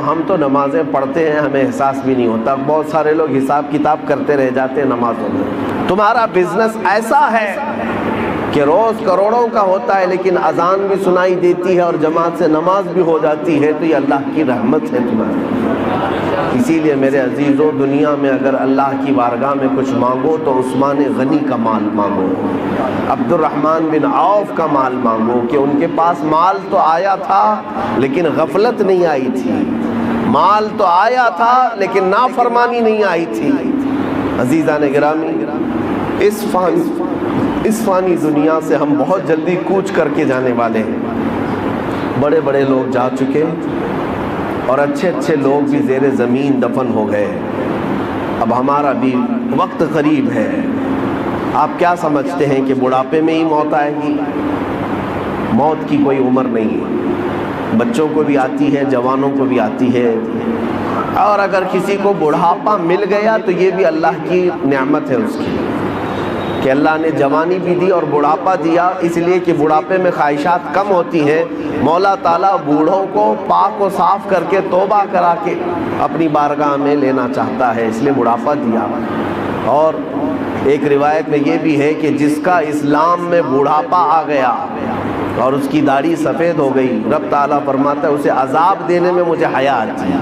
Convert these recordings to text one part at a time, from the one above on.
ہم تو نمازیں پڑھتے ہیں ہمیں احساس بھی نہیں ہوتا. بہت سارے لوگ حساب کتاب کرتے رہ جاتے ہیں نمازوں میں. تمہارا بزنس ایسا ہے کہ روز کروڑوں کا ہوتا ہے لیکن اذان بھی سنائی دیتی ہے اور جماعت سے نماز بھی ہو جاتی ہے, تو یہ اللہ کی رحمت ہے تمہاری. اسی لیے میرے عزیزو, دنیا میں اگر اللہ کی بارگاہ میں کچھ مانگو تو عثمان غنی کا مال مانگو, عبد الرحمن بن عوف کا مال مانگو, کہ ان کے پاس مال تو آیا تھا لیکن غفلت نہیں آئی تھی, مال تو آیا تھا لیکن نافرمانی نہیں آئی تھی. عزیزان گرامی, اس فانی دنیا سے ہم بہت جلدی کوچ کر کے جانے والے ہیں. بڑے بڑے لوگ جا چکے اور اچھے اچھے لوگ بھی زیر زمین دفن ہو گئے. اب ہمارا بھی وقت قریب ہے. آپ کیا سمجھتے ہیں کہ بڑھاپے میں ہی موت آئے گی؟ موت کی کوئی عمر نہیں ہے. بچوں کو بھی آتی ہے, جوانوں کو بھی آتی ہے, اور اگر کسی کو بڑھاپا مل گیا تو یہ بھی اللہ کی نعمت ہے اس کی, کہ اللہ نے جوانی بھی دی اور بڑھاپا دیا, اس لیے کہ بڑھاپے میں خواہشات کم ہوتی ہیں. مولا تعالیٰ بوڑھوں کو پاک و صاف کر کے توبہ کرا کے اپنی بارگاہ میں لینا چاہتا ہے, اس لیے بڑھاپا دیا. اور ایک روایت میں یہ بھی ہے کہ جس کا اسلام میں بڑھاپا آ گیا اور اس کی داڑھی سفید ہو گئی, رب تعالیٰ فرماتا ہے اسے عذاب دینے میں مجھے حیا آتی ہے.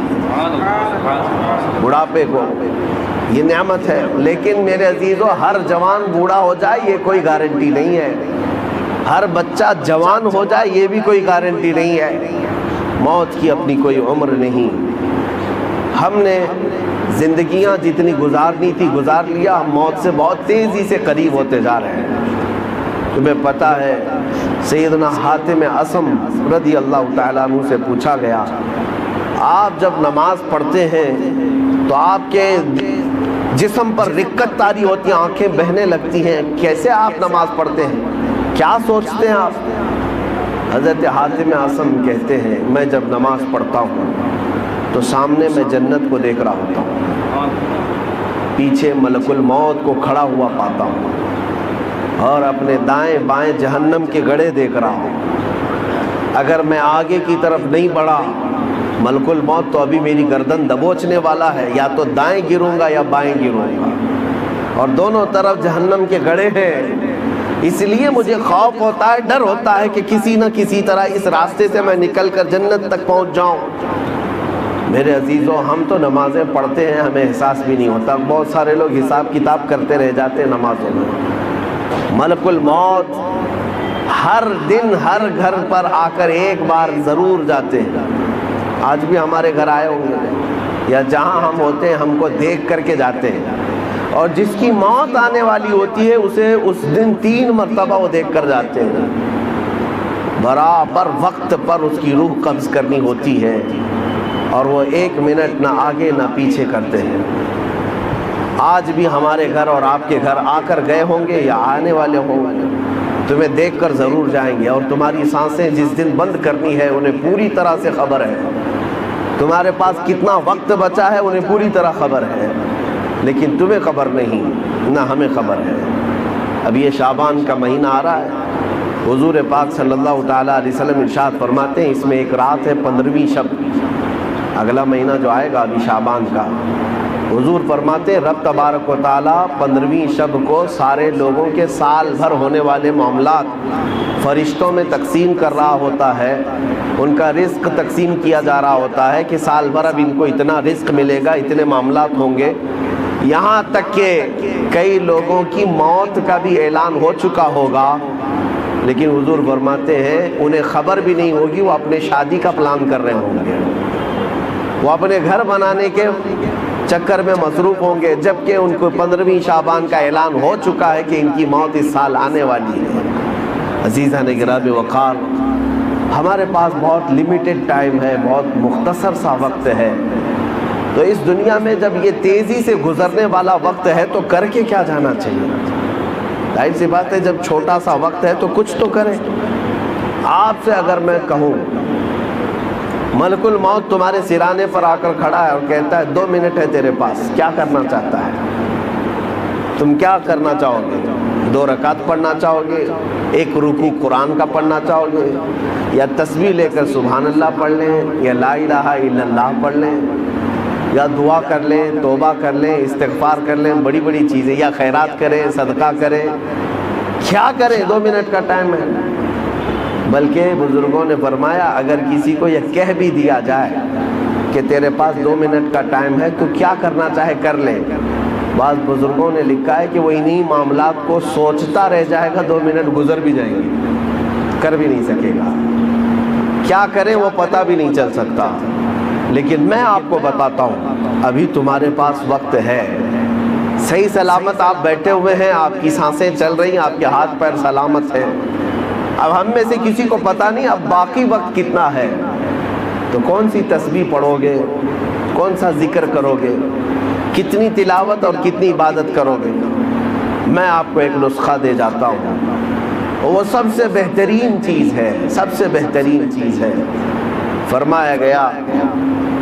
بڑھاپے کو یہ نعمت ہے. لیکن میرے عزیزو, ہر جوان بوڑھا ہو جائے یہ کوئی گارنٹی نہیں ہے. ہر بچہ جوان ہو جائے یہ بھی کوئی گارنٹی نہیں ہے. موت کی اپنی کوئی عمر نہیں. ہم نے زندگیاں جتنی گزارنی تھی گزار لیا, ہم موت سے بہت تیزی سے قریب ہوتے جا رہے ہیں. تمہیں پتہ ہے سیدنا حاتم اصم رضی اللہ تعالیٰ عنہ سے پوچھا گیا, آپ جب نماز پڑھتے ہیں تو آپ کے جسم پر رکت طاری ہوتی ہیں, آنکھیں بہنے لگتی ہیں, کیسے آپ نماز پڑھتے ہیں, کیا سوچتے ہیں آپ؟ حضرت حاتم اصم کہتے ہیں میں جب نماز پڑھتا ہوں تو سامنے میں جنت کو دیکھ رہا ہوتا ہوں, پیچھے ملک الموت کو کھڑا ہوا پاتا ہوں, اور اپنے دائیں بائیں جہنم کے گڑھے دیکھ رہا ہوں. اگر میں آگے کی طرف نہیں بڑھا, ملک الموت تو ابھی میری گردن دبوچنے والا ہے, یا تو دائیں گروں گا یا بائیں گروں گا, اور دونوں طرف جہنم کے گڑھے ہیں. اس لیے مجھے خوف ہوتا ہے, ڈر ہوتا ہے کہ کسی نہ کسی طرح اس راستے سے میں نکل کر جنت تک پہنچ جاؤں. میرے عزیزو, ہم تو نمازیں پڑھتے ہیں ہمیں احساس بھی نہیں ہوتا. بہت سارے لوگ حساب کتاب کرتے رہ جاتے ہیں نمازوں میں. ملک الموت ہر دن ہر گھر پر آ کر ایک بار ضرور جاتے ہیں. آج بھی ہمارے گھر آئے ہوں گے, یا جہاں ہم ہوتے ہیں ہم کو دیکھ کر کے جاتے ہیں. اور جس کی موت آنے والی ہوتی ہے اسے اس دن 3 مرتبہ وہ دیکھ کر جاتے ہیں. برابر وقت پر اس کی روح قبض کرنی ہوتی ہے, اور وہ 1 منٹ نہ آگے نہ پیچھے کرتے ہیں. آج بھی ہمارے گھر اور آپ کے گھر آ کر گئے ہوں گے یا آنے والے ہوں گے, تمہیں دیکھ کر ضرور جائیں گے. اور تمہاری سانسیں جس دن بند کرنی ہے انہیں پوری طرح سے خبر ہے. تمہارے پاس کتنا وقت بچا ہے انہیں پوری طرح خبر ہے, لیکن تمہیں خبر نہیں, نہ ہمیں خبر ہے. اب یہ شعبان کا مہینہ آ رہا ہے. حضور پاک صلی اللہ تعالیٰ علیہ وسلم ارشاد فرماتے ہیں اس میں ایک رات ہے 15ویں شب. اگلا مہینہ جو آئے گا ابھی شعبان کا, حضور فرماتے ہیں رب تبارک و تعالیٰ 15ویں شب کو سارے لوگوں کے سال بھر ہونے والے معاملات فرشتوں میں تقسیم کر رہا ہوتا ہے. ان کا رزق تقسیم کیا جا رہا ہوتا ہے کہ سال بھر اب ان کو اتنا رزق ملے گا, اتنے معاملات ہوں گے. یہاں تک کہ کئی لوگوں کی موت کا بھی اعلان ہو چکا ہوگا, لیکن حضور فرماتے ہیں انہیں خبر بھی نہیں ہوگی. وہ اپنے شادی کا پلان کر رہے ہوں گے, وہ اپنے گھر بنانے کے چکر میں مصروف ہوں گے, جبکہ ان کو 15ویں شعبان کا اعلان ہو چکا ہے کہ ان کی موت اس سال آنے والی ہے. عزیزان گرامی وقار, ہمارے پاس بہت لیمیٹڈ ٹائم ہے, بہت مختصر سا وقت ہے. تو اس دنیا میں جب یہ تیزی سے گزرنے والا وقت ہے تو کر کے کیا جانا چاہیے؟ ظاہر سی بات ہے جب چھوٹا سا وقت ہے تو کچھ تو کریں. آپ سے اگر میں کہوں ملک الموت تمہارے سرانے پر آ کر کھڑا ہے اور کہتا ہے 2 منٹ ہے تیرے پاس, کیا کرنا چاہتا ہے؟ تم کیا کرنا چاہو گے؟ 2 رکعت پڑھنا چاہو گے، 1 رکوع قرآن کا پڑھنا چاہو گے، یا تسبیح لے کر سبحان اللہ پڑھ لیں، یا لا الہ الا اللہ پڑھ لیں، یا دعا کر لیں، توبہ کر لیں، استغفار کر لیں، بڑی بڑی چیزیں، یا خیرات کریں، صدقہ کریں، کیا کریں؟ 2 منٹ کا ٹائم ہے۔ بلکہ بزرگوں نے فرمایا اگر کسی کو یہ کہہ بھی دیا جائے کہ تیرے پاس 2 منٹ کا ٹائم ہے تو کیا کرنا چاہے کر لے، بعض بزرگوں نے لکھا ہے کہ وہ انہی معاملات کو سوچتا رہ جائے گا، 2 منٹ گزر بھی جائیں گے، کر بھی نہیں سکے گا، کیا کریں وہ پتہ بھی نہیں چل سکتا۔ لیکن میں آپ کو بتاتا ہوں ابھی تمہارے پاس وقت ہے، صحیح سلامت آپ بیٹھے ہوئے ہیں، آپ کی سانسیں چل رہی ہیں، آپ کے ہاتھ پیر سلامت ہیں۔ اب ہم میں سے کسی کو پتہ نہیں اب باقی وقت کتنا ہے، تو کون سی تسبیح پڑھو گے، کون سا ذکر کرو گے، کتنی تلاوت اور کتنی عبادت کرو گے؟ میں آپ کو ایک نسخہ دے جاتا ہوں، وہ سب سے بہترین چیز ہے، سب سے بہترین چیز ہے۔ فرمایا گیا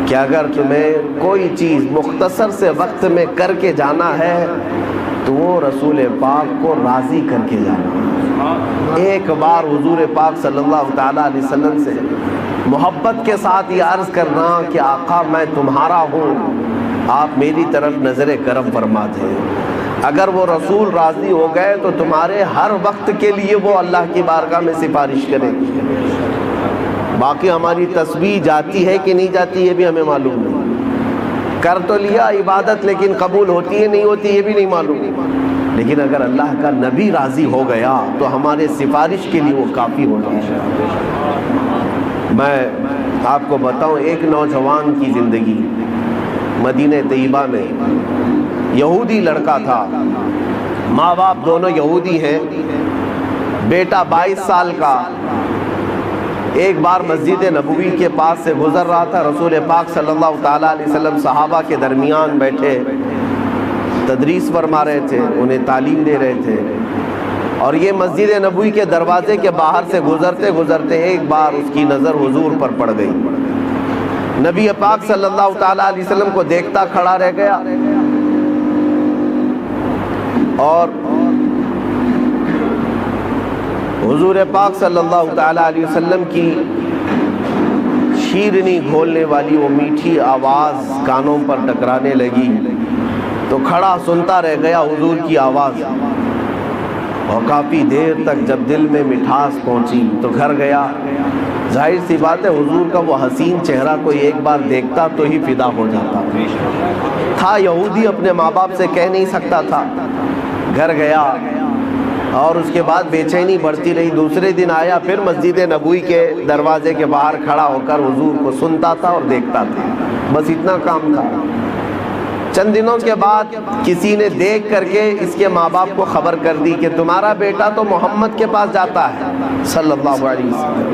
کہ اگر تمہیں کوئی چیز مختصر سے وقت میں کر کے جانا ہے تو وہ رسول پاک کو راضی کر کے جانا۔ ایک بار حضور پاک صلی اللہ تعالیٰ علیہ وسلم سے محبت کے ساتھ یہ عرض کرنا کہ آقا میں تمہارا ہوں، آپ میری طرف نظر کرم فرما دیں۔ اگر وہ رسول راضی ہو گئے تو تمہارے ہر وقت کے لیے وہ اللہ کی بارگاہ میں سفارش کریں گے۔ باقی ہماری تسبیح جاتی ہے کہ نہیں جاتی یہ بھی ہمیں معلوم نہیں، کر تو لیا عبادت لیکن قبول ہوتی ہے نہیں ہوتی یہ بھی نہیں معلوم، لیکن اگر اللہ کا نبی راضی ہو گیا تو ہمارے سفارش کے لیے وہ کافی ہونا ہے۔ میں آپ کو بتاؤں ایک نوجوان کی زندگی، مدینہ طیبہ میں یہودی لڑکا تھا، ماں باپ دونوں یہودی ہیں، بیٹا 22 سال کا ایک بار مسجد نبوی کے پاس سے گزر رہا تھا، رسول پاک صلی اللہ تعالیٰ علیہ وسلم صحابہ کے درمیان بیٹھے تدریس فرما رہے تھے، انہیں تعلیم دے رہے تھے، اور یہ مسجد نبوی کے دروازے کے باہر سے گزرتے گزرتے ایک بار اس کی نظر حضور پر پڑ گئی۔ نبی پاک صلی اللہ تعالیٰ علیہ وسلم کو دیکھتا کھڑا رہ گیا اور حضور پاک صلی اللہ تعالیٰ علیہ وسلم کی شیرنی گھولنے والی وہ میٹھی آواز کانوں پر ٹکرانے لگی تو کھڑا سنتا رہ گیا حضور کی آواز، اور کافی دیر تک جب دل میں مٹھاس پہنچی تو گھر گیا۔ ظاہر سی بات ہے حضور کا وہ حسین چہرہ کوئی ایک بار دیکھتا تو ہی فدا ہو جاتا تھا۔ یہودی اپنے ماں باپ سے کہہ نہیں سکتا تھا، گھر گیا اور اس کے بعد بے چینی بڑھتی رہی۔ دوسرے دن آیا، پھر مسجد نبوی کے دروازے کے باہر کھڑا ہو کر حضور کو سنتا تھا اور دیکھتا تھا، بس اتنا کام تھا۔ چند دنوں کے بعد کسی نے دیکھ کر کے اس کے ماں باپ کو خبر کر دی کہ تمہارا بیٹا تو محمد کے پاس جاتا ہے صلی اللہ علیہ وسلم،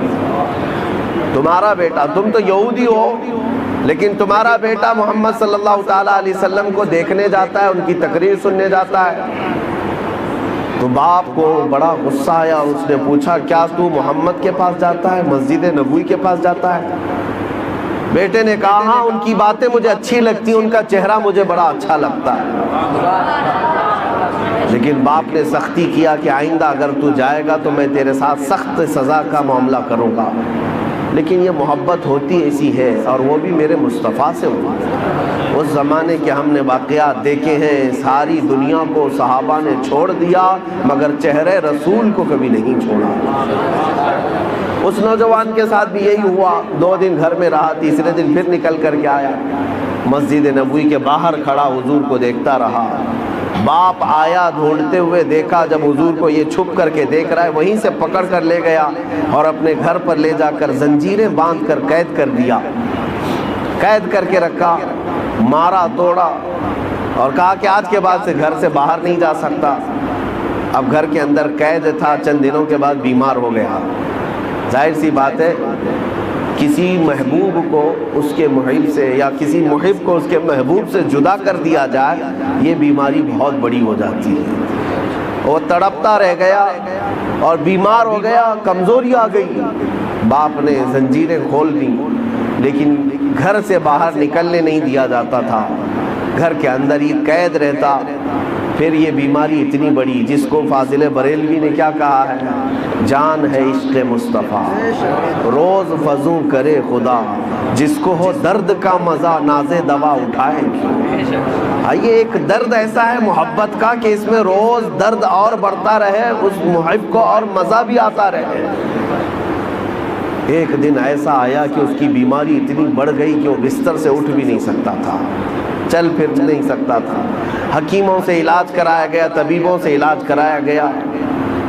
تمہارا بیٹا، تم تو یہودی ہو لیکن تمہارا بیٹا محمد صلی اللہ تعالیٰ علیہ وسلم کو دیکھنے جاتا ہے، ان کی تقریر سننے جاتا ہے۔ تو باپ کو بڑا غصہ آیا اور اس نے پوچھا کیا تو محمد کے پاس جاتا ہے، مسجد نبوی کے پاس جاتا ہے؟ بیٹے نے کہا ہاں ان کی باتیں مجھے اچھی لگتی ہیں، ان کا چہرہ مجھے بڑا اچھا لگتا ہے، لیکن باپ نے سختی کیا کہ آئندہ اگر تو جائے گا تو میں تیرے ساتھ سخت سزا کا معاملہ کروں گا، لیکن یہ محبت ہوتی ایسی ہے اور وہ بھی میرے مصطفیٰ سے ہوئی۔ اس زمانے کے ہم نے واقعات دیکھے ہیں، ساری دنیا کو صحابہ نے چھوڑ دیا مگر چہرے رسول کو کبھی نہیں چھوڑا۔ اس نوجوان کے ساتھ بھی یہی ہوا، 2 دن گھر میں رہا، تیسرے دن پھر نکل کر کے آیا، مسجد نبوی کے باہر کھڑا حضور کو دیکھتا رہا۔ باپ آیا ڈھونڈتے ہوئے، دیکھا جب حضور کو یہ چھپ کر کے دیکھ رہا ہے، وہیں سے پکڑ کر لے گیا اور اپنے گھر پر لے جا کر زنجیریں باندھ کر قید کر دیا، قید کر کے رکھا، مارا توڑا اور کہا کہ آج کے بعد سے گھر سے باہر نہیں جا سکتا۔ اب گھر کے اندر قید تھا، چند دنوں کے بعد بیمار ہو گیا۔ ظاہر سی بات ہے کسی محبوب کو اس کے محب سے یا کسی محب کو اس کے محبوب سے جدا کر دیا جائے، یہ بیماری بہت بڑی ہو جاتی ہے۔ وہ تڑپتا رہ گیا اور بیمار ہو گیا، کمزوری آ گئی۔ باپ نے زنجیریں کھول دیں لیکن گھر سے باہر نکلنے نہیں دیا جاتا تھا، گھر کے اندر ہی قید رہتا۔ پھر یہ بیماری اتنی بڑی جس کو فاضل بریلوی نے کیا کہا ہے، جان ہے عشق مصطفیٰ روز فزوں کرے خدا، جس کو ہو درد کا مزہ ناز دوا اٹھائے۔ یہ ایک درد ایسا ہے محبت کا کہ اس میں روز درد اور بڑھتا رہے، اس محب کو اور مزہ بھی آتا رہے۔ ایک دن ایسا آیا کہ اس کی بیماری اتنی بڑھ گئی کہ وہ بستر سے اٹھ بھی نہیں سکتا تھا، چل پھر نہیں سکتا تھا۔ حکیموں سے علاج کرایا گیا، طبیبوں سے علاج کرایا گیا،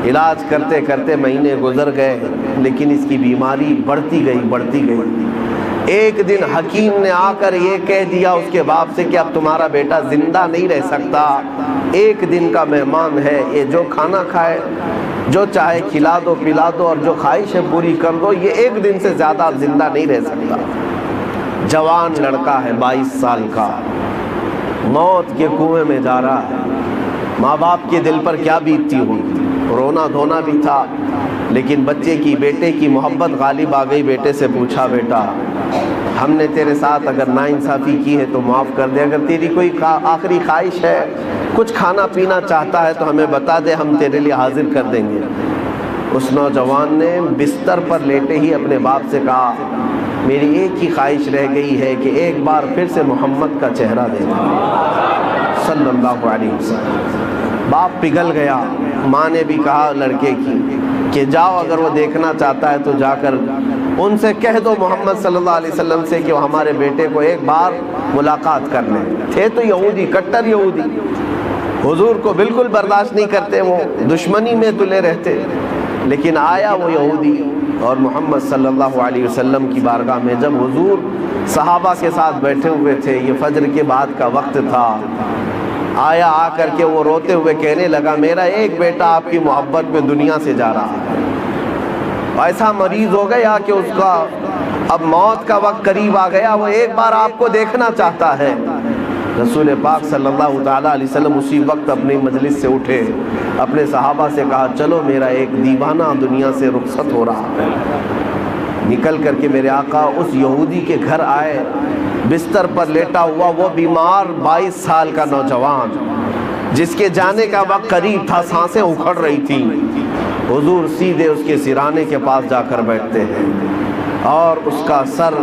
علاج کرتے کرتے مہینے گزر گئے، لیکن اس کی بیماری بڑھتی گئی۔ ایک دن حکیم نے آ کر یہ کہہ دیا اس کے باپ سے کہ اب تمہارا بیٹا زندہ نہیں رہ سکتا، ایک دن کا مہمان ہے، یہ جو کھانا کھائے، جو چاہے کھلا دو پلا دو، اور جو خواہش ہے پوری کر دو، یہ ایک دن سے زیادہ اب زندہ نہیں رہ سکتا۔ جوان لڑکا ہے 22 سال کا، موت کے کنویں میں جا رہا ہے۔ ماں باپ کے دل پر کیا بیتتی ہوگی، رونا دھونا بھی تھا، لیکن بچے کی، بیٹے کی محبت غالب آ گئی۔ بیٹے سے پوچھا، بیٹا ہم نے تیرے ساتھ اگر ناانصافی کی ہے تو معاف کر دے، اگر تیری کوئی آخری خواہش ہے، کچھ کھانا پینا چاہتا ہے تو ہمیں بتا دے، ہم تیرے لیے حاضر کر دیں گے۔ اس نوجوان نے بستر پر لیٹے ہی اپنے باپ سے کہا، میری ایک ہی خواہش رہ گئی ہے کہ ایک بار پھر سے محمد کا چہرہ دیکھیں صلی اللہ علیہ وسلم۔ باپ پگھل گیا۔ ماں نے بھی کہا لڑکے کی کہ جاؤ، اگر وہ دیکھنا چاہتا ہے تو جا کر ان سے کہہ دو محمد صلی اللہ علیہ وسلم سے کہ وہ ہمارے بیٹے کو ایک بار ملاقات کر لیں۔ تھے تو یہودی، کٹر یہودی، حضور کو بالکل برداشت نہیں کرتے، وہ دشمنی میں تلے رہتے، لیکن آیا وہ یہودی اور محمد صلی اللہ علیہ وسلم کی بارگاہ میں جب حضور صحابہ کے ساتھ بیٹھے ہوئے تھے، یہ فجر کے بعد کا وقت تھا، آیا، آ کر کے وہ روتے ہوئے کہنے لگا، میرا ایک بیٹا آپ کی محبت میں دنیا سے جا رہا ہے، ایسا مریض ہو گیا کہ اس کا اب موت کا وقت قریب آ گیا، وہ ایک بار آپ کو دیکھنا چاہتا ہے۔ رسول پاک صلی اللہ تعالیٰ علیہ وسلم اسی وقت اپنی مجلس سے اٹھے، اپنے صحابہ سے کہا، چلو میرا ایک دیوانہ دنیا سے رخصت ہو رہا ہے۔ نکل کر کے میرے آقا اس یہودی کے گھر آئے، بستر پر لیٹا ہوا وہ بیمار 22 سال کا نوجوان جس کے جانے کا وقت قریب تھا، سانسیں اکھڑ رہی تھیں، حضور سیدھے اس کے سرانے کے پاس جا کر بیٹھتے ہیں اور اس کا سر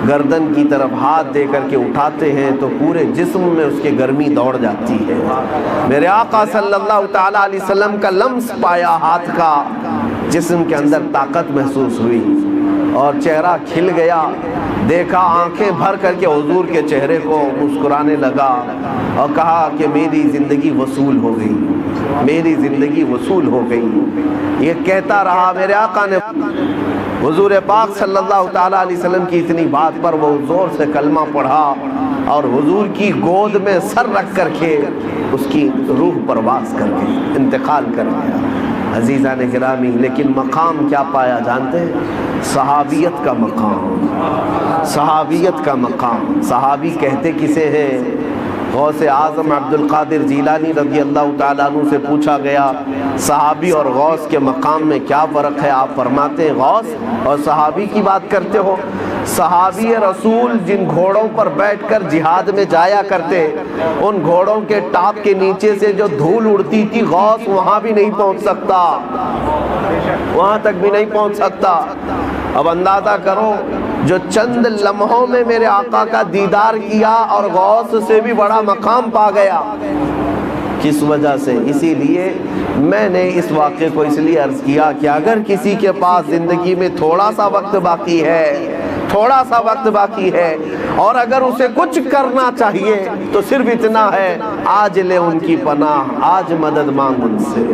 گردن کی طرف ہاتھ دے کر کے اٹھاتے ہیں تو پورے جسم میں اس کے گرمی دوڑ جاتی ہے۔ میرے آقا صلی اللہ تعالیٰ علیہ وسلم کا لمس پایا ہاتھ کا، جسم کے اندر طاقت محسوس ہوئی اور چہرہ کھل گیا، دیکھا آنکھیں بھر کر کے حضور کے چہرے کو، مسکرانے لگا اور کہا کہ میری زندگی وصول ہو گئی، میری زندگی وصول ہو گئی۔ یہ کہتا رہا، میرے آقا نے حضور پاک صلی اللہ تعالیٰ علیہ وسلم کی اتنی بات پر وہ زور سے کلمہ پڑھا اور حضور کی گود میں سر رکھ کر کے اس کی روح پرواز کر گئی، انتقال کر گیا۔ عزیزان گرامی، لیکن مقام کیا پایا جانتے ہیں؟ صحابیت کا مقام، صحابیت کا مقام۔ صحابی کہتے کسے ہیں؟ غوث اعظم عبد القادر جیلانی رضی اللہ تعالیٰ عنہ سے پوچھا گیا، صحابی اور غوث کے مقام میں کیا فرق ہے؟ آپ فرماتے ہیں غوث اور صحابی کی بات کرتے ہو؟ صحابی رسول جن گھوڑوں پر بیٹھ کر جہاد میں جایا کرتے، ان گھوڑوں کے ٹاپ کے نیچے سے جو دھول اڑتی تھی، غوث وہاں بھی نہیں پہنچ سکتا، وہاں تک بھی نہیں پہنچ سکتا۔ اب اندازہ کرو، جو چند لمحوں میں میرے آقا کا دیدار کیا اور غوث سے بھی بڑا مقام پا گیا، کس وجہ سے؟ اسی لیے میں نے اس واقعے کو اس لیے عرض کیا کہ اگر کسی کے پاس زندگی میں تھوڑا سا وقت باقی ہے، تھوڑا سا وقت باقی ہے، اور اگر اسے کچھ کرنا چاہیے تو صرف اتنا ہے، آج لے ان کی پناہ، آج مدد مانگ ان سے،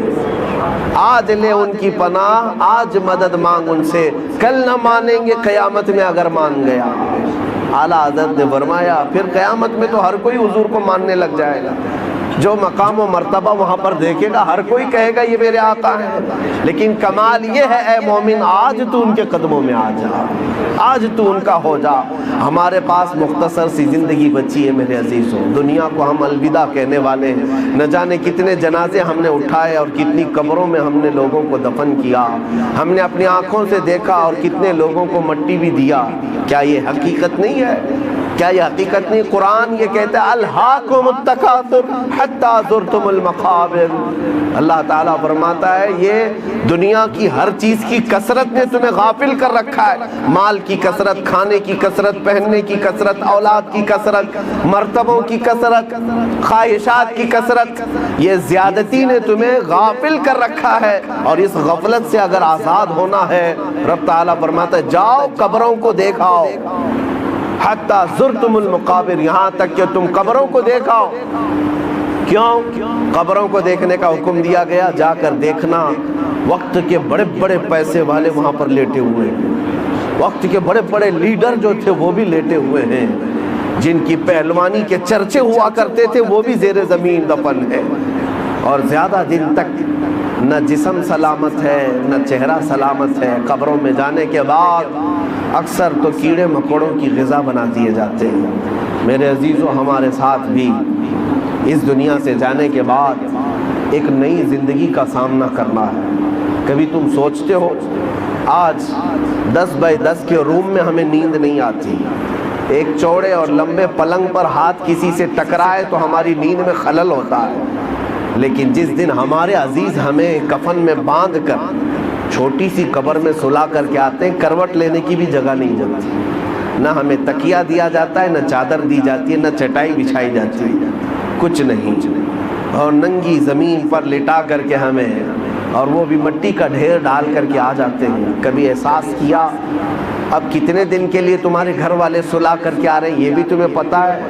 آج لے ان کی پناہ، آج مدد مانگ ان سے، کل نہ مانیں گے قیامت میں اگر مان گیا۔ اعلیٰ حضرت نے فرمایا پھر قیامت میں تو ہر کوئی حضور کو ماننے لگ جائے گا، جو مقام و مرتبہ وہاں پر دیکھے گا ہر کوئی کہے گا یہ میرے آقا ہیں، لیکن کمال یہ ہے اے مومن آج تو ان کے قدموں میں آ جا، آج تو ان کا ہو جا۔ ہمارے پاس مختصر سی زندگی بچی ہے میرے عزیزوں، دنیا کو ہم الوداع کہنے والے ہیں، نہ جانے کتنے جنازے ہم نے اٹھائے اور کتنی قبروں میں ہم نے لوگوں کو دفن کیا، ہم نے اپنی آنکھوں سے دیکھا اور کتنے لوگوں کو مٹی بھی دیا۔ کیا یہ حقیقت نہیں ہے؟ کیا یہ حقیقت نہیں؟ قرآن یہ کہتا ہے الہاکم التکاثر حتی زرتم المقابر۔ اللہ تعالیٰ فرماتا ہے یہ دنیا کی ہر چیز کی کثرت نے تمہیں غافل کر رکھا ہے، مال کی کثرت، کھانے کی کثرت، پہننے کی کثرت، اولاد کی کثرت، مرتبوں کی کثرت، خواہشات کی کثرت، یہ زیادتی نے تمہیں غافل کر رکھا ہے۔ اور اس غفلت سے اگر آزاد ہونا ہے، رب تعالیٰ فرماتا ہے جاؤ قبروں کو دیکھاؤ، حتی زرتم المقابر، یہاں تک کہ تم قبروں کو دیکھاؤ۔ کیوں قبروں کو دیکھنے کا حکم دیا گیا؟ جا کر دیکھنا وقت کے بڑے بڑے پیسے والے وہاں پر لیٹے ہوئے ہیں، وقت کے بڑے بڑے لیڈر جو تھے وہ بھی لیٹے ہوئے ہیں، جن کی پہلوانی کے چرچے ہوا کرتے تھے وہ بھی زیر زمین دفن ہے۔ اور زیادہ دن تک نہ جسم سلامت ہے نہ چہرہ سلامت ہے۔ قبروں میں جانے کے بعد اکثر تو کیڑے مکوڑوں کی غذا بنا دیے جاتے ہیں۔ میرے عزیزو، ہمارے ساتھ بھی اس دنیا سے جانے کے بعد ایک نئی زندگی کا سامنا کرنا ہے۔ کبھی تم سوچتے ہو آج 10 بائی 10 کے روم میں ہمیں نیند نہیں آتی، ایک چوڑے اور لمبے پلنگ پر ہاتھ کسی سے ٹکرائے تو ہماری نیند میں خلل ہوتا ہے، لیکن جس دن ہمارے عزیز ہمیں کفن میں باندھ کر چھوٹی سی قبر میں سلا کر کے آتے ہیں، کروٹ لینے کی بھی جگہ نہیں جلتی، نہ ہمیں تکیہ دیا جاتا ہے، نہ چادر دی جاتی ہے، نہ چٹائی بچھائی جاتی ہے، کچھ نہیں، اور ننگی زمین پر لٹا کر کے ہمیں، اور وہ بھی مٹی کا ڈھیر ڈال کر کے آ جاتے ہیں۔ کبھی احساس کیا اب کتنے دن کے لیے تمہارے گھر والے سلا کر کے آ رہے ہیں یہ بھی تمہیں پتا ہے؟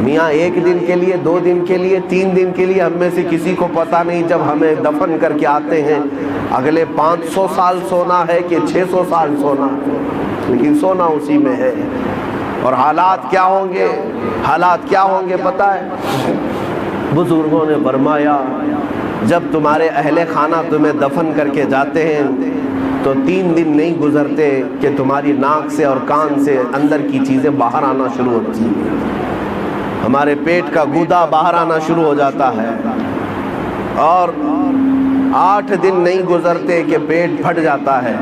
میاں 1 دن کے لیے، 2 دن کے لیے، 3 دن کے لیے، ہم میں سے کسی کو پتا نہیں جب ہمیں دفن کر کے آتے ہیں اگلے 500 سال سونا ہے کہ 600 سال سونا، لیکن سونا اسی میں ہے۔ اور حالات کیا ہوں گے، حالات کیا ہوں گے پتہ ہے؟ بزرگوں نے فرمایا جب تمہارے اہل خانہ تمہیں دفن کر کے جاتے ہیں تو 3 دن نہیں گزرتے کہ تمہاری ناک سے اور کان سے اندر کی چیزیں باہر آنا شروع ہوتی ہیں، ہمارے پیٹ کا گودا باہر آنا شروع ہو جاتا ہے، اور 8 دن نہیں گزرتے کہ پیٹ پھٹ جاتا ہے،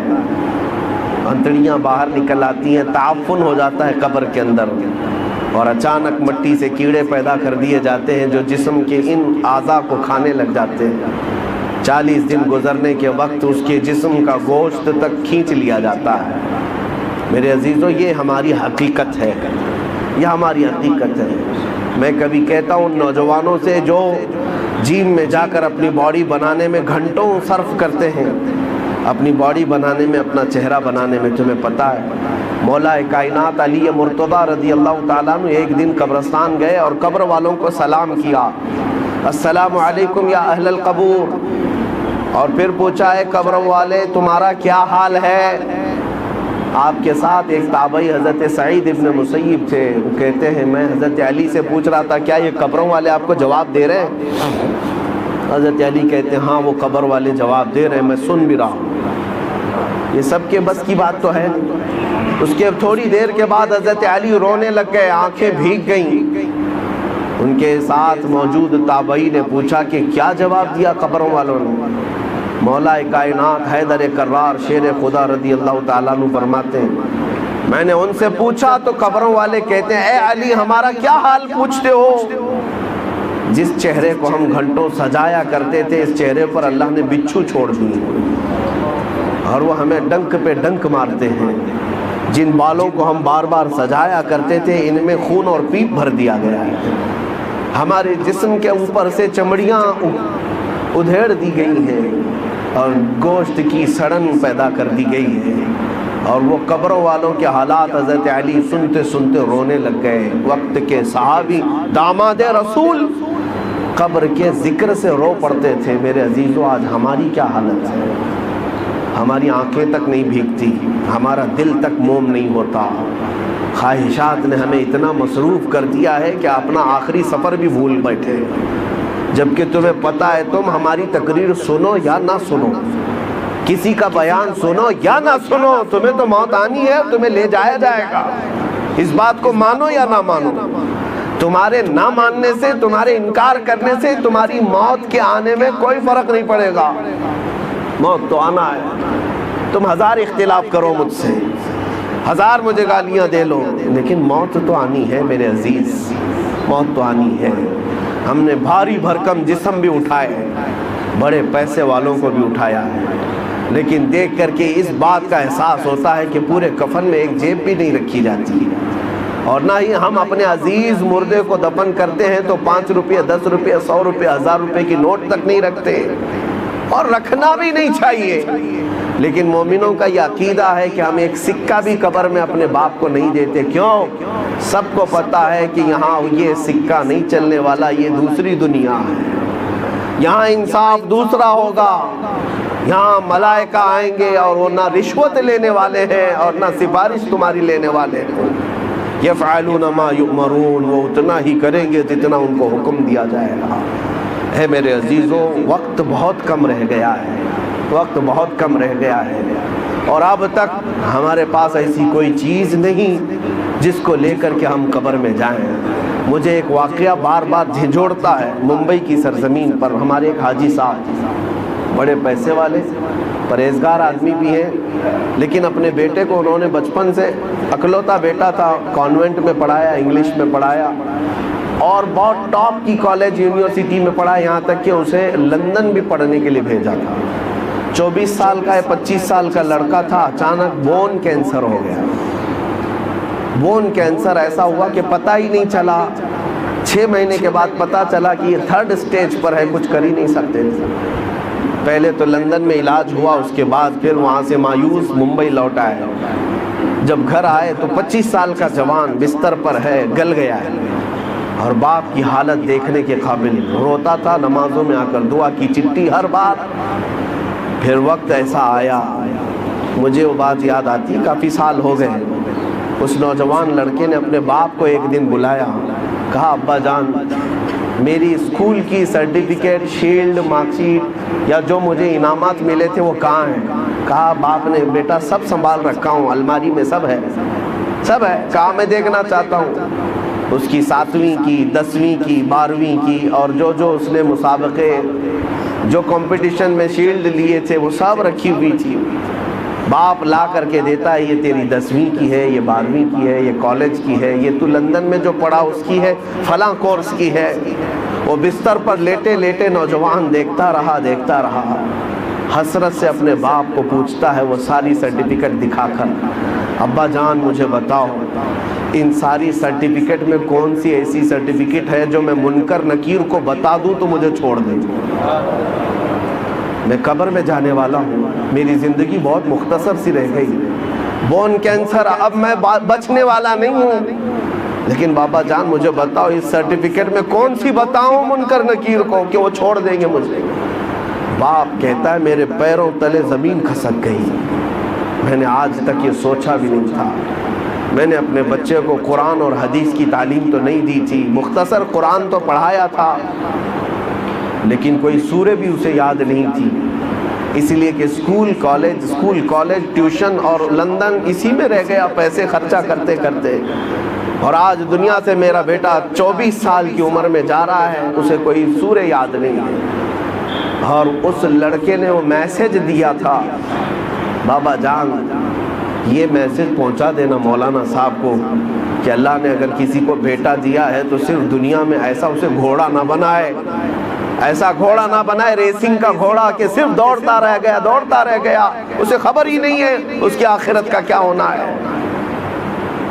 انتڑیاں باہر نکل آتی ہیں، تعفن ہو جاتا ہے قبر کے اندر، اور اچانک مٹی سے کیڑے پیدا کر دیے جاتے ہیں جو جسم کے ان اعضاء کو کھانے لگ جاتے ہیں۔ 40 دن گزرنے کے وقت اس کے جسم کا گوشت تک کھینچ لیا جاتا ہے۔ میرے عزیزو، یہ ہماری حقیقت ہے، یہ ہماری حقیقت ہے۔ میں کبھی کہتا ہوں نوجوانوں سے جو جیم میں جا کر اپنی باڈی بنانے میں گھنٹوں صرف کرتے ہیں، اپنی باڈی بنانے میں، اپنا چہرہ بنانے میں، تمہیں پتہ ہے مولا کائنات علی مرتضیٰ رضی اللہ تعالیٰ عنہ ایک دن قبرستان گئے اور قبر والوں کو سلام کیا، السلام علیکم یا اہل القبور، اور پھر پوچھا ہے قبر والے تمہارا کیا حال ہے؟ آپ کے ساتھ ایک تابعی حضرت سعید ابن مسیب تھے، وہ کہتے ہیں میں حضرت علی سے پوچھ رہا تھا کیا یہ قبروں والے آپ کو جواب دے رہے ہیں؟ حضرت علی کہتے ہیں ہاں وہ قبر والے جواب دے رہے ہیں، میں سن بھی رہا ہوں۔ یہ سب کے بس کی بات تو ہے۔ اس کے تھوڑی دیر کے بعد حضرت علی رونے لگ گئے، آنکھیں بھیگ گئیں۔ ان کے ساتھ موجود تابعی نے پوچھا کہ کیا جواب دیا قبروں والوں نے؟ مولا کائنات حیدر کرار شیر خدا رضی اللہ تعالیٰ عنہ فرماتے ہیں میں نے ان سے پوچھا تو قبروں والے کہتے ہیں اے علی ہمارا کیا حال پوچھتے ہو؟ جس چہرے کو ہم گھنٹوں سجایا کرتے تھے اس چہرے پر اللہ نے بچھو چھوڑ دیے اور وہ ہمیں ڈنک پہ ڈنک مارتے ہیں۔ جن بالوں کو ہم بار بار سجایا کرتے تھے ان میں خون اور پیپ بھر دیا گیا ہے۔ ہمارے جسم کے اوپر سے چمڑیاں ادھیڑ دی گئی ہیں اور گوشت کی سڑن پیدا کر دی گئی ہے، اور وہ قبروں والوں کے حالات حضرت علی سنتے سنتے رونے لگ گئے۔ وقت کے صحابی داماد رسول قبر کے ذکر سے رو پڑتے تھے۔ میرے عزیزو آج ہماری کیا حالت ہے؟ ہماری آنکھیں تک نہیں بھیگتی، ہمارا دل تک موم نہیں ہوتا، خواہشات نے ہمیں اتنا مصروف کر دیا ہے کہ اپنا آخری سفر بھی بھول بیٹھے، جبکہ تمہیں پتہ ہے تم ہماری تقریر سنو یا نہ سنو، کسی کا بیان سنو یا نہ سنو، تمہیں تو موت آنی ہے، تمہیں لے جایا جائے گا، اس بات کو مانو یا نہ مانو۔ تمہارے نہ ماننے سے، تمہارے انکار کرنے سے تمہاری موت کے آنے میں کوئی فرق نہیں پڑے گا، موت تو آنا ہے۔ تم ہزار اختلاف کرو مجھ سے، 1000 مجھے گالیاں دے لو، لیکن موت تو آنی ہے میرے عزیز، موت تو آنی ہے۔ ہم نے بھاری بھرکم جسم بھی اٹھائے، بڑے پیسے والوں کو بھی اٹھایا ہے، لیکن دیکھ کر کے اس بات کا احساس ہوتا ہے کہ پورے کفن میں ایک جیب بھی نہیں رکھی جاتی، اور نہ ہی ہم اپنے عزیز مردے کو دفن کرتے ہیں تو 5 روپے 10 روپے 100 روپے 1000 روپے کی نوٹ تک نہیں رکھتے، اور رکھنا بھی نہیں چاہیے۔ لیکن مومنوں کا یہ عقیدہ ہے کہ ہم ایک سکہ بھی قبر میں اپنے باپ کو نہیں دیتے۔ کیوں؟ سب کو پتا ہے کہ یہاں یہ سکہ نہیں چلنے والا، یہ دوسری دنیا ہے، یہاں انصاف دوسرا ہوگا، یہاں ملائکہ آئیں گے اور وہ نہ رشوت لینے والے ہیں اور نہ سفارش تمہاری لینے والے ہیں۔ یفعلون ما یؤمرون، وہ اتنا ہی کریں گے جتنا ان کو حکم دیا جائے گا۔ اے میرے عزیزوں، وقت بہت کم رہ گیا ہے، وقت بہت کم رہ گیا ہے، اور اب تک ہمارے پاس ایسی کوئی چیز نہیں جس کو لے کر کے ہم قبر میں جائیں۔ مجھے ایک واقعہ بار بار جھنجھوڑتا ہے۔ ممبئی کی سرزمین پر ہمارے ایک حاجی صاحب، بڑے پیسے والے پرہیزگار آدمی بھی ہیں، لیکن اپنے بیٹے کو انہوں نے بچپن سے، اکلوتا بیٹا تھا، کانوینٹ میں پڑھایا، انگلش میں پڑھایا، اور بہت ٹاپ کی کالج یونیورسٹی میں پڑھا، یہاں تک کہ اسے لندن بھی پڑھنے کے لیے بھیجا تھا۔ 24 سال کا 25 سال کا لڑکا تھا، اچانک بون کینسر ہو گیا۔ بون کینسر ایسا ہوا کہ پتہ ہی نہیں چلا، 6 مہینے کے بعد پتہ چلا کہ یہ 3rd سٹیج پر ہے، کچھ کر ہی نہیں سکتے تھے۔ پہلے تو لندن میں علاج ہوا، اس کے بعد پھر وہاں سے مایوس ممبئی لوٹ آئے۔ جب گھر آئے تو 25 سال کا جوان بستر پر ہے، گل گیا ہے، اور باپ کی حالت دیکھنے کے قابل، روتا تھا، نمازوں میں آ کر دعا کی چٹھی ہر بار۔ پھر وقت ایسا آیا، مجھے وہ بات یاد آتی، کافی سال ہو گئے، اس نوجوان لڑکے نے اپنے باپ کو ایک دن بلایا، کہا ابا جان میری اسکول کی سرٹیفکیٹ، شیلڈ، مارک شیٹ یا جو مجھے انعامات ملے تھے وہ کہاں ہیں؟ کہا باپ نے، بیٹا سب سنبھال رکھا ہوں، الماری میں سب ہے، سب ہے۔ کہا میں دیکھنا چاہتا ہوں۔ اس کی 7ویں کی، 10ویں کی، 12ویں کی، اور جو اس نے مسابقے، جو کمپٹیشن میں شیلڈ لیے تھے وہ سب رکھی ہوئی تھی۔ باپ لا کر کے دیتا ہے، یہ تیری 10ویں کی ہے، یہ 12ویں کی ہے، یہ کالج کی ہے، یہ تو لندن میں جو پڑھا اس کی ہے، فلاں کورس کی ہے۔ وہ بستر پر لیٹے لیٹے نوجوان دیکھتا رہا، حسرت سے اپنے باپ کو پوچھتا ہے وہ ساری سرٹیفکیٹ دکھا کر، ابا جان مجھے بتاؤ ان ساری سرٹیفکیٹ میں کون سی ایسی سرٹیفکیٹ ہے جو میں منکر نکیر کو بتا دوں تو مجھے چھوڑ دیں؟ میں قبر میں جانے والا ہوں، میری زندگی بہت مختصر سی رہ گئی، بون کینسر، اب میں بچنے والا نہیں ہوں، لیکن بابا جان مجھے بتاؤ اس سرٹیفکیٹ میں کون سی بتاؤں منکر نکیر کو کہ وہ چھوڑ دیں گے مجھے؟ باپ کہتا ہے میرے پیروں تلے زمین کھسک گئی، میں نے آج تک یہ سوچا بھی نہیں تھا۔ میں نے اپنے بچے کو قرآن اور حدیث کی تعلیم تو نہیں دی تھی، مختصر قرآن تو پڑھایا تھا، لیکن کوئی سورہ بھی اسے یاد نہیں تھی، اس لیے کہ اسکول کالج ٹیوشن اور لندن اسی میں رہ گیا پیسے خرچہ کرتے کرتے۔ اور آج دنیا سے میرا بیٹا 24 سال کی عمر میں جا رہا ہے، اسے کوئی سورہ یاد نہیں ہے۔ اور اس لڑکے نے وہ میسج دیا تھا، بابا جان یہ میسج پہنچا دینا مولانا صاحب کو کہ اللہ نے اگر کسی کو بیٹا دیا ہے تو صرف دنیا میں ایسا اسے گھوڑا نہ بنائے، ایسا گھوڑا نہ بنائے ریسنگ کا گھوڑا کہ صرف دوڑتا رہ گیا، اسے خبر ہی نہیں ہے اس کی آخرت کا کیا ہونا ہے۔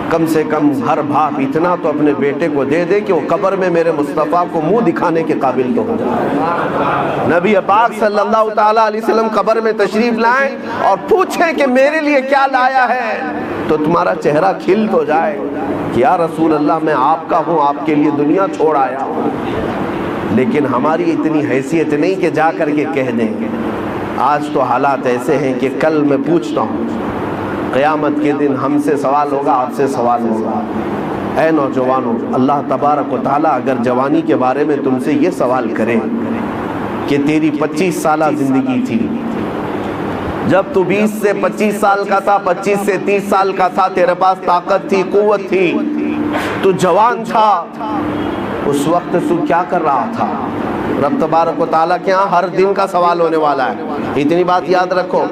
کم سے کم ہر باپ اتنا تو اپنے بیٹے کو دے دے کہ وہ قبر میں میرے مصطفیٰ کو منہ دکھانے کے قابل تو ہو جائے۔ نبی پاک صلی اللہ تعالیٰ علیہ وسلم قبر میں تشریف لائیں اور پوچھیں کہ میرے لیے کیا لایا ہے، تو تمہارا چہرہ کھل تو جائے کہ یا رسول اللہ میں آپ کا ہوں، آپ کے لیے دنیا چھوڑ آیا ہوں۔ لیکن ہماری اتنی حیثیت نہیں کہ جا کر کے کہہ دیں۔ آج تو حالات ایسے ہیں کہ کل میں پوچھتا ہوں، قیامت کے دن ہم سے سوال ہوگا، آپ سے سوال ہوگا۔ اے نوجوانوں، اللہ تبارک و تعالیٰ اگر جوانی کے بارے میں تم سے یہ سوال کرے کہ تیری 25 سالہ زندگی تھی، جب تو 20 سے 25 سال کا تھا، 25 سے 30 سال کا تھا، تیرے پاس طاقت تھی، قوت تھی، تو جوان تھا، اس وقت تو کیا کر رہا تھا؟ رب تبارک و تعالیٰ کے ہاں ہر دن کا سوال ہونے والا ہے، اتنی بات یاد رکھو۔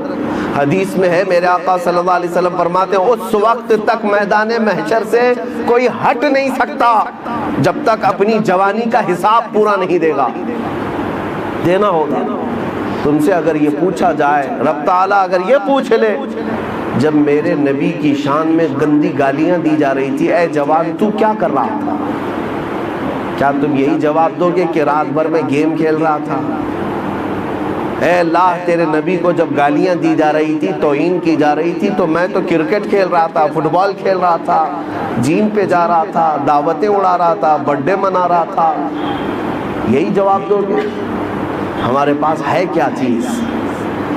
حدیث میں ہے میرے آقا صلی اللہ علیہ وسلم فرماتے ہیں اس وقت تک میدان محشر سے کوئی ہٹ نہیں سکتا جب تک اپنی جوانی کا حساب پورا نہیں دے گا. دینا ہوگا. تم سے اگر یہ پوچھا جائے، رب تعالیٰ اگر یہ پوچھ لے جب میرے نبی کی شان میں گندی گالیاں دی جا رہی تھی، اے جوان تو کیا کر رہا تھا؟ کیا تم یہی جواب دو گے کہ رات بھر میں گیم کھیل رہا تھا؟ اے اللہ تیرے نبی کو جب گالیاں دی جا رہی تھی، توہین کی جا رہی تھی، تو میں تو کرکٹ کھیل رہا تھا، فٹ بال کھیل رہا تھا، جیم پہ جا رہا تھا، دعوتیں اڑا رہا تھا، برتھ ڈے منا رہا تھا. یہی جواب دو گے؟ ہمارے پاس ہے کیا چیز؟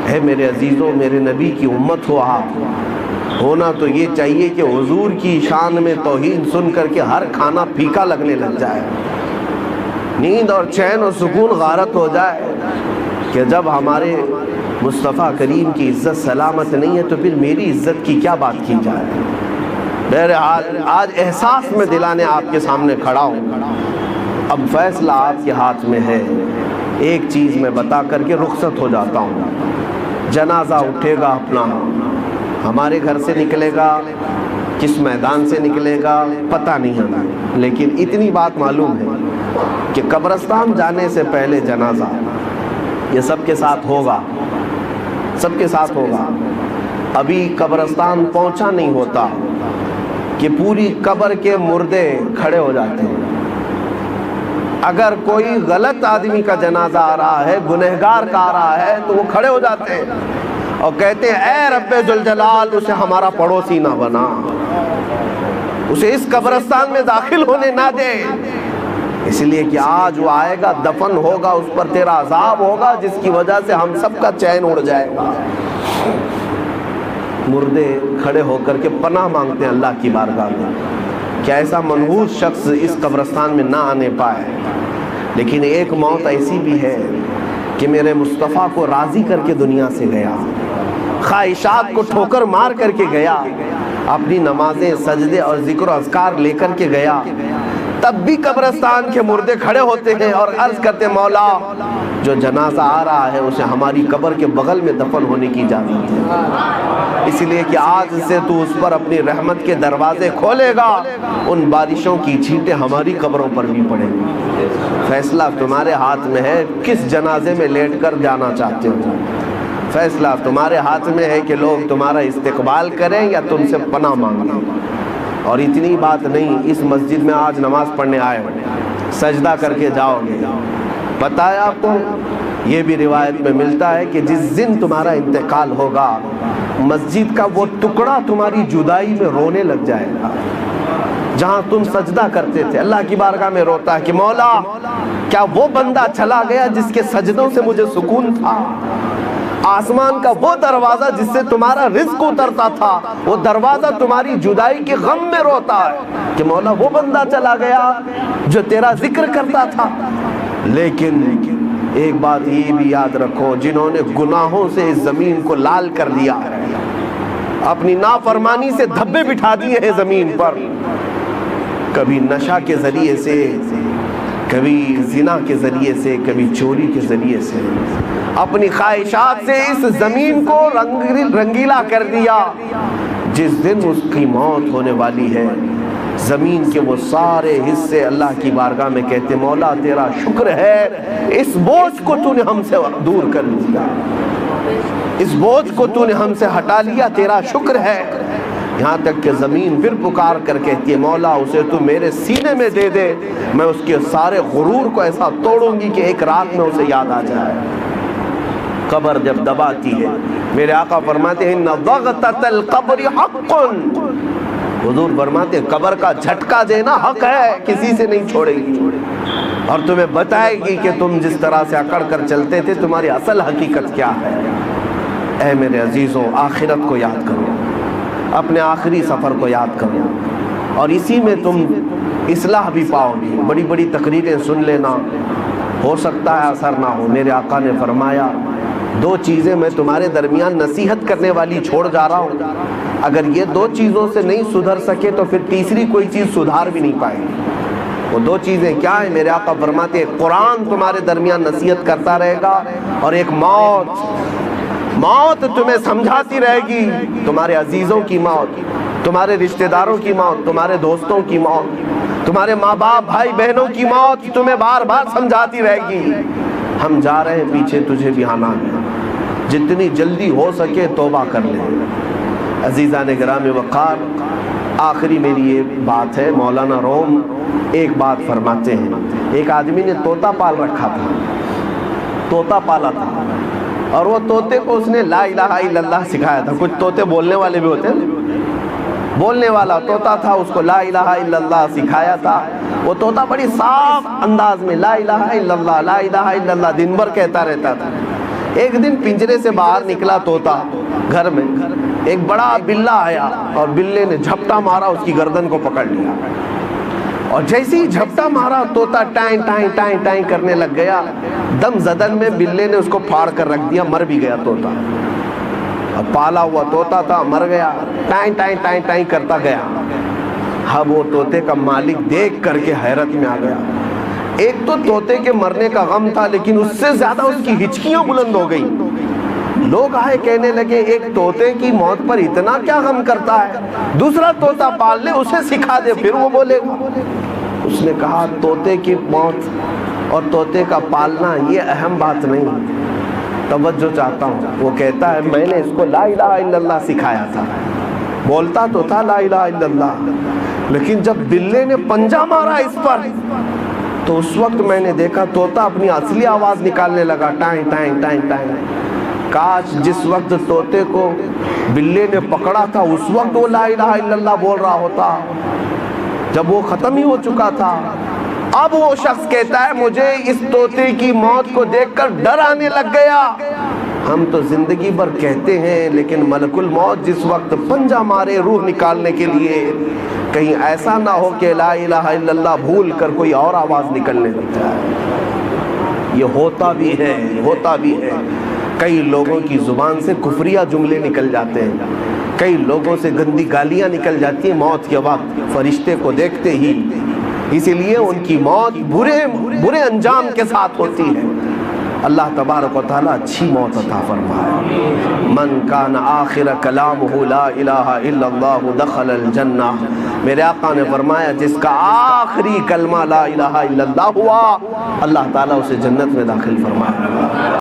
ہے میرے عزیزوں، میرے نبی کی امت ہو آپ، ہونا تو یہ چاہیے کہ حضور کی شان میں توہین سن کر کے ہر کھانا پھیکا لگنے لگ جائے، نیند اور چین اور سکون غارت ہو جائے کہ جب ہمارے مصطفیٰ کریم کی عزت سلامت نہیں ہے تو پھر میری عزت کی کیا بات کی جائے. بہرحال آج احساس میں دلانے آپ کے سامنے کھڑا ہوں. اب فیصلہ آپ کے ہاتھ میں ہے. ایک چیز میں بتا کر کے رخصت ہو جاتا ہوں. جنازہ اٹھے گا اپنا، ہمارے گھر سے نکلے گا، کس میدان سے نکلے گا پتہ نہیں ہمیں، لیکن اتنی بات معلوم ہے کہ قبرستان جانے سے پہلے جنازہ یہ سب کے ساتھ ہوگا، سب کے ساتھ ہوگا. ابھی قبرستان پہنچا نہیں ہوتا کہ پوری قبر کے مردے کھڑے ہو جاتے ہیں. اگر کوئی غلط آدمی کا جنازہ آ رہا ہے، گنہگار کا آ رہا ہے، تو وہ کھڑے ہو جاتے ہیں اور کہتے ہیں اے رب ذوالجلال اسے ہمارا پڑوسی نہ بنا، اسے اس قبرستان میں داخل ہونے نہ دے، اس لیے کہ آج وہ آئے گا، دفن ہوگا، اس پر تیرا عذاب ہوگا جس کی وجہ سے ہم سب کا چین اڑ جائے گا. مردے کھڑے ہو کر کے پناہ مانگتے ہیں اللہ کی بارگاہ میں کہ ایسا منحوس شخص اس قبرستان میں نہ آنے پائے. لیکن ایک موت ایسی بھی ہے کہ میرے مصطفیٰ کو راضی کر کے دنیا سے گیا، خواہشات کو ٹھوکر مار کر کے گیا، اپنی نمازیں، سجدے اور ذکر و اذکار لے کر کے گیا. تب بھی قبرستان کے مردے کھڑے ہوتے ہیں اور عرض کرتے مولا جو جنازہ آ رہا ہے اسے ہماری قبر کے بغل میں دفن ہونے کی اجازت ہے، اس لیے کہ آج سے تو اس پر اپنی رحمت کے دروازے کھولے گا، ان بارشوں کی چھینٹیں ہماری قبروں پر بھی پڑیں گی. فیصلہ تمہارے ہاتھ میں ہے کس جنازے میں لیٹ کر جانا چاہتے ہو. فیصلہ تمہارے ہاتھ میں ہے کہ لوگ تمہارا استقبال کریں یا تم سے پناہ مانگیں. اور اتنی بات نہیں، اس مسجد میں آج نماز پڑھنے آئے ہو، سجدہ کر کے جاؤ گے. پتہ ہے آپ کو یہ بھی روایت میں ملتا ہے کہ جس دن تمہارا انتقال ہوگا مسجد کا وہ ٹکڑا تمہاری جدائی میں رونے لگ جائے گا. جہاں تم سجدہ کرتے تھے اللہ کی بارگاہ میں روتا ہے کہ مولا کیا وہ بندہ چلا گیا جس کے سجدوں سے مجھے سکون تھا. آسمان کا وہ دروازہ جس سے تمہارا رزق اترتا تھا، وہ دروازہ تمہاری جدائی کے غم میں روتا ہے کہ مولا وہ بندہ چلا گیا جو تیرا ذکر کرتا تھا. لیکن ایک بات یہ بھی یاد رکھو، جنہوں نے گناہوں سے اس زمین کو لال کر دیا، اپنی نافرمانی سے دھبے بٹھا دیے ہیں زمین پر، کبھی نشہ کے ذریعے سے، کبھی زنا کے ذریعے سے، کبھی چوری کے ذریعے سے، اپنی خواہشات سے اس زمین کو رنگیلا کر دیا. جس دن اس کی موت ہونے والی ہے زمین کے وہ سارے حصے اللہ کی بارگاہ میں کہتے مولا تیرا شکر ہے اس بوجھ کو تو نے ہم سے دور کر لیا، اس بوجھ کو تو نے ہم سے ہٹا لیا، تیرا شکر ہے. یہاں تک کہ زمین پھر پکار کر کہتی ہے مولا اسے تو میرے سینے میں دے دے، میں اس کے سارے غرور کو ایسا توڑوں گی کہ ایک رات میں اسے یاد آ جائے. قبر جب دباتی ہے میرے آقا فرماتے ہیں ان ضغطۃ القبر حق، حضور فرماتے ہیں قبر کا جھٹکا دینا حق ہے، کسی سے نہیں چھوڑے گی اور تمہیں بتائے گی کہ تم جس طرح سے اکڑ کر چلتے تھے تمہاری اصل حقیقت کیا ہے. اے میرے عزیزوں آخرت کو یاد کرو، اپنے آخری سفر کو یاد کرو، اور اسی میں تم اصلاح بھی پاؤ گی. بڑی بڑی تقریریں سن لینا، ہو سکتا ہے اثر نہ ہو. میرے آقا نے فرمایا دو چیزیں میں تمہارے درمیان نصیحت کرنے والی چھوڑ جا رہا ہوں، اگر یہ دو چیزوں سے نہیں سدھر سکے تو پھر تیسری کوئی چیز سدھار بھی نہیں پائے گی. وہ دو چیزیں کیا ہیں؟ میرے آقا فرماتے ہیں قرآن تمہارے درمیان نصیحت کرتا رہے گا، اور ایک موت موت تمہیں سمجھاتی رہے گی، تمہارے عزیزوں کی موت، تمہارے رشتہ داروں کی موت، تمہارے دوستوں کی موت، تمہارے ماں باپ بھائی بہنوں کی موت تمہیں بار بار سمجھاتی رہے گی ہم جا رہے ہیں پیچھے، تجھے بھی آنا ہے، جتنی جلدی ہو سکے توبہ کر لیں۔ عزیزان گرامی وقار، آخری میری یہ بات ہے، مولانا روم ایک بات فرماتے ہیں، ایک آدمی نے طوطا پال رکھا تھا، طوطا پالا تھا، اور وہ طوطے کو اس نے لا الہ الا اللہ سکھایا تھا۔ کچھ طوطے بولنے والے بھی ہوتے ہیں، بولنے والا طوطا تھا، اس کو لا الہ الا اللہ سکھایا تھا۔ وہ طوطا بڑی صاف انداز میں لا الہ الا اللہ لا الہ الا اللہ دن بھر کہتا رہتا تھا۔ ایک دن پنجرے سے باہر نکلا طوطا گھر میں، ایک بڑا بلہ آیا اور بلے نے جھپٹا مارا، اس کی گردن کو پکڑ لیا، اور جیسے ہی جھپٹا مارا طوطا ٹائیں ٹائیں ٹائیں ٹائیں کرنے لگ گیا، دم زدن میں بلے نے اس کو پھاڑ کر رکھ دیا، مر بھی گیا طوطا۔ اب پالا ہوا طوطا تھا، مر گیا، ٹائیں ٹائیں ٹائیں ٹائیں کرتا گیا۔ اب وہ طوطے کا مالک دیکھ کر کے حیرت میں آ گیا۔ ایک تو طوطے کے مرنے کا غم تھا، لیکن اس سے زیادہ اس کی ہچکیاں بلند ہو گئی۔ لوگ آئے کہنے لگے ایک طوطے کی موت پر اتنا کیا غم کرتا ہے، دوسرا طوطا پال لے، اسے سکھا دے، پھر وہ بولے گا۔ اس نے کہا طوطے کی موت اور طوطے کا پالنا یہ اہم بات نہیں، توجہ چاہتا ہوں۔ وہ کہتا ہے میں نے اس کو لا الہ الا اللہ سکھایا تھا، بولتا تو تھا لا الہ الا اللہ، لیکن جب بلے نے پنجہ مارا اس پر تو اس وقت میں نے دیکھا طوطا اپنی اصلی آواز نکالنے لگا، ٹائیں ٹائیں ٹائیں ٹائیں۔ کاش جس وقت طوطے کو بلے نے پکڑا تھا اس وقت وہ لا الہ الا اللہ بول رہا ہوتا، جب وہ ختم ہی ہو چکا تھا۔ اب وہ شخص کہتا ہے مجھے اس طوطے کی موت کو دیکھ کر ڈر آنے لگ گیا۔ ہم تو زندگی بھر کہتے ہیں، لیکن ملک الموت جس وقت پنجہ مارے روح نکالنے کے لیے، کہیں ایسا نہ ہو کہ لا الہ الا اللہ بھول کر کوئی اور آواز نکلنے لگتا ہے۔ یہ ہوتا بھی ہے، ہوتا بھی ہے۔ کئی لوگوں کی زبان سے کفریہ جملے نکل جاتے ہیں، کئی لوگوں سے گندی گالیاں نکل جاتی ہیں موت کے وقت فرشتے کو دیکھتے ہی، اسی لیے ان کی موت برے انجام کے ساتھ ہوتی ہے۔ اللہ تبارک و تعالیٰ اچھی موت عطا فرمائے۔ من کان آخر کلامہ لا الہ الا اللہ دخل الجنہ، میرے آقا نے فرمایا جس کا آخری کلمہ لا الہ الا اللہ ہوا، اللہ تعالیٰ اسے جنت میں داخل فرمائے۔